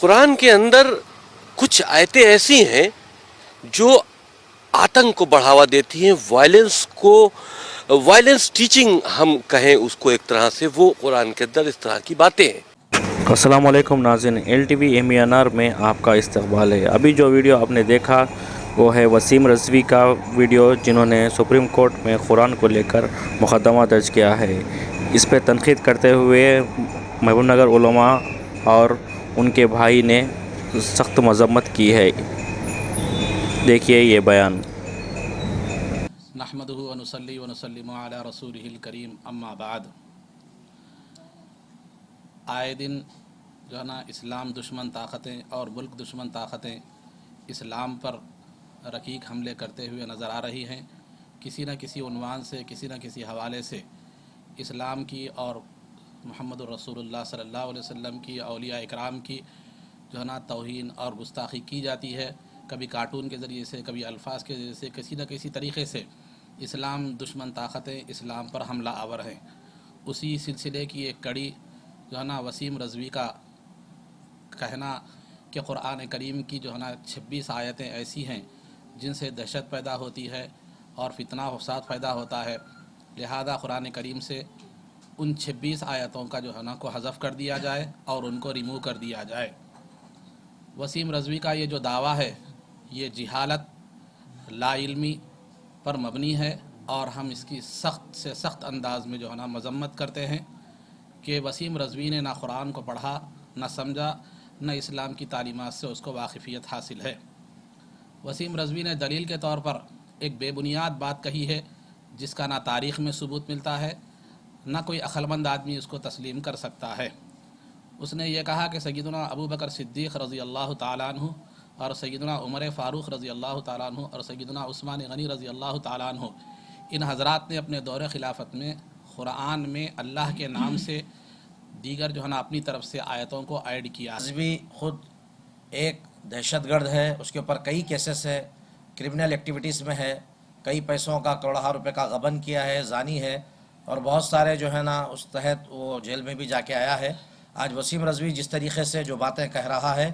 قرآن کے اندر کچھ آیتیں ایسی ہیں جو آتنک کو بڑھاوا دیتی ہیں، وائلنس ٹیچنگ ہم کہیں اس کو ایک طرح سے، وہ قرآن کے اندر اس طرح کی باتیں ہیں۔ السلام علیکم ناظرین، ایل ٹی وی MANR میں آپ کا استقبال ہے۔ ابھی جو ویڈیو آپ نے دیکھا وہ ہے وسیم رضوی کا ویڈیو، جنہوں نے سپریم کورٹ میں قرآن کو لے کر مقدمہ درج کیا ہے۔ اس پہ تنقید کرتے ہوئے محبوب نگر علماء اور ان کے بھائی نے سخت مذمت کی ہے۔ دیکھیے یہ بیان۔ نحمدہ ونصلی ونسلم علی رسولہ الکریم، اما بعد۔ آئے دن جو ہے نا اسلام دشمن طاقتیں اور ملک دشمن طاقتیں اسلام پر رقیق حملے کرتے ہوئے نظر آ رہی ہیں۔ کسی نہ کسی عنوان سے، کسی نہ کسی حوالے سے اسلام کی اور محمد الرسول اللہ صلی اللہ علیہ وسلم کی، اولیاء اکرام کی جو ہے نا توہین اور گستاخی کی جاتی ہے، کبھی کارٹون کے ذریعے سے، کبھی الفاظ کے ذریعے سے، کسی نہ کسی طریقے سے اسلام دشمن طاقتیں اسلام پر حملہ آور ہیں۔ اسی سلسلے کی ایک کڑی جو ہے نا وسیم رضوی کا کہنا کہ قرآن کریم کی جو ہے نا 26 آیتیں ایسی ہیں جن سے دہشت پیدا ہوتی ہے اور فتنہ و فساد پیدا ہوتا ہے، لہذا قرآن کریم سے ان 26 آیتوں کا جو ہے نا کو حذف کر دیا جائے اور ان کو ریموو کر دیا جائے۔ وسیم رضوی کا یہ جو دعویٰ ہے یہ جہالت، لا علمی پر مبنی ہے، اور ہم اس کی سخت سے سخت انداز میں جو ہے نا مذمت کرتے ہیں کہ وسیم رضوی نے نہ قرآن کو پڑھا، نہ سمجھا، نہ اسلام کی تعلیمات سے اس کو واقفیت حاصل ہے۔ وسیم رضوی نے دلیل کے طور پر ایک بے بنیاد بات کہی ہے جس کا نہ تاریخ میں ثبوت ملتا ہے، نہ کوئی عقلمند آدمی اس کو تسلیم کر سکتا ہے۔ اس نے یہ کہا کہ سیدنا ابو بکر صدیق رضی اللہ تعالیٰ عنہ اور سیدنا عمر فاروق رضی اللہ تعالیٰ عنہ اور سیدنا عثمان غنی رضی اللہ تعالیٰ عنہ، ان حضرات نے اپنے دور خلافت میں قرآن میں اللہ کے نام سے دیگر جو ہے نا اپنی طرف سے آیتوں کو ایڈ کیا۔ رضوی خود ایک دہشت گرد ہے، اس کے اوپر کئی کیسز ہے، کرمنل ایکٹیویٹیز میں ہے، کئی پیسوں کا کروڑہ روپے کا غبن کیا ہے، زانی ہے، اور بہت سارے جو ہے نا اس تحت وہ جیل میں بھی جا کے آیا ہے۔ آج وسیم رضوی جس طریقے سے جو باتیں کہہ رہا ہے،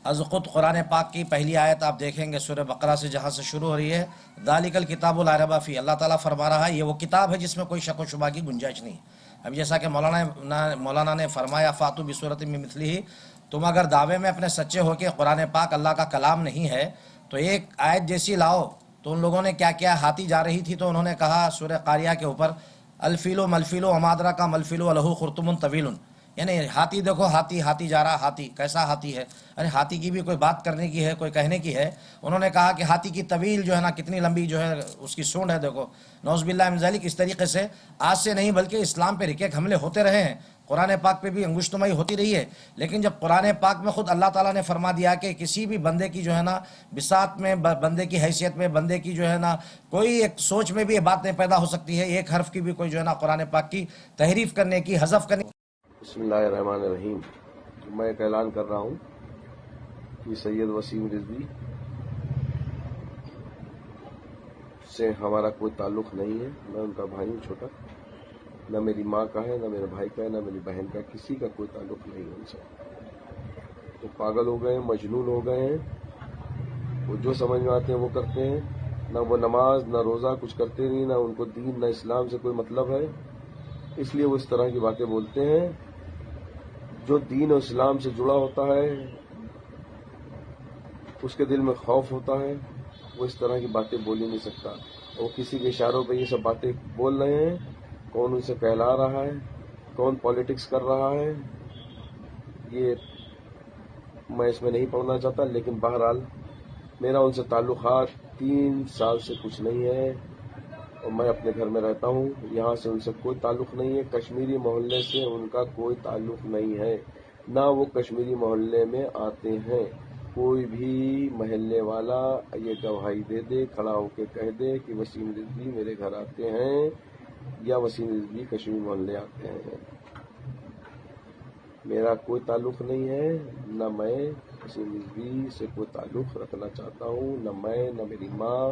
از خود قرآن پاک کی پہلی آیت آپ دیکھیں گے سورہ بقرہ سے جہاں سے شروع ہو رہی ہے، ذالک الکتاب لا ریب فیہ، اللہ تعالیٰ فرما رہا ہے یہ وہ کتاب ہے جس میں کوئی شک و شبہ کی گنجائش نہیں۔ اب جیسا کہ مولانا نے فرمایا فاتو بصورت من مثلہ، تم اگر دعوے میں اپنے سچے ہو کہ قرآن پاک اللہ کا کلام نہیں ہے تو ایک آیت جیسی لاؤ۔ تو ان لوگوں نے کیا کیا، ہاتھی جا رہی تھی تو انہوں نے کہا سورہ قاریہ کے اوپر الفیل ملفیل ومادرا کا ملفیل لہو خرطم طویل، یعنی ہاتھی دیکھو، ہاتھی جا رہا، ہاتھی کیسا ہاتھی ہے، ارے ہاتھی کی بھی کوئی بات کرنے کی ہے، کوئی کہنے کی ہے۔ انہوں نے کہا کہ ہاتھی کی طویل جو ہے نا کتنی لمبی جو ہے اس کی سونڈ ہے، دیکھو نعوذ باللہ من ذالک۔ اس طریقے سے آج سے نہیں بلکہ اسلام پہ ریکیک حملے ہوتے رہے ہیں، قرآن پاک پہ بھی انگشتمائی ہوتی رہی ہے، لیکن جب قرآن پاک میں خود اللہ تعالیٰ نے فرما دیا کہ کسی بھی بندے کی جو ہے نا بساط میں، بندے کی حیثیت میں، بندے کی جو ہے نا کوئی ایک سوچ میں بھی یہ بات نہیں پیدا ہو سکتی ہے، ایک حرف کی بھی کوئی جو ہے نا قرآن پاک کی تحریف کرنے کی، حذف کرنے کی۔ بسم اللہ الرحمن الرحیم۔ میں ایک اعلان کر رہا ہوں کہ سید وسیم رضوی سے ہمارا کوئی تعلق نہیں ہے، میں ان کا بھائی ہوں چھوٹا، نہ میری ماں کا ہے، نہ میرے بھائی کا ہے، نہ میری بہن کا، کسی کا کوئی تعلق نہیں ہے ان سے۔ وہ پاگل ہو گئے ہیں، مجنون ہو گئے ہیں، وہ جو سمجھ میں آتے ہیں وہ کرتے ہیں، نہ وہ نماز نہ روزہ کچھ کرتے نہیں، نہ ان کو دین نہ اسلام سے کوئی مطلب ہے، اس لیے وہ اس طرح کی باتیں بولتے ہیں۔ جو دین و اسلام سے جڑا ہوتا ہے اس کے دل میں خوف ہوتا ہے، وہ اس طرح کی باتیں بول ہی نہیں سکتا۔ وہ کسی کے اشاروں پہ یہ سب باتیں بول رہے ہیں، کون ان سے کہلا رہا ہے، کون پالیٹکس کر رہا ہے، یہ میں اس میں نہیں پڑھنا چاہتا، لیکن بہرحال میرا ان سے تعلقات 3 سال سے کچھ نہیں ہے، اور میں اپنے گھر میں رہتا ہوں، یہاں سے ان سے کوئی تعلق نہیں ہے، کشمیری محلے سے ان کا کوئی تعلق نہیں ہے، نہ وہ کشمیری محلے میں آتے ہیں۔ کوئی بھی محلے والا یہ گواہی دے دے، کھڑا ہو کے کہہ دے کہ وسیم رضوی میرے گھر آتے ہیں یا وسیم رضوی کشمیری محلے آتے ہیں۔ میرا کوئی تعلق نہیں ہے، نہ میں وسیم رضوی سے کوئی تعلق رکھنا چاہتا ہوں، نہ میں، نہ میری ماں،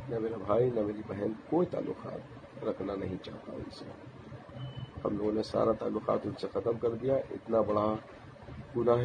نہ میرا بھائی، نہ میری بہن، کوئی تعلقات رکھنا نہیں چاہتا ان سے۔ ہم لوگوں نے سارا تعلقات ان سے ختم کر دیا۔ اتنا بڑا گناہ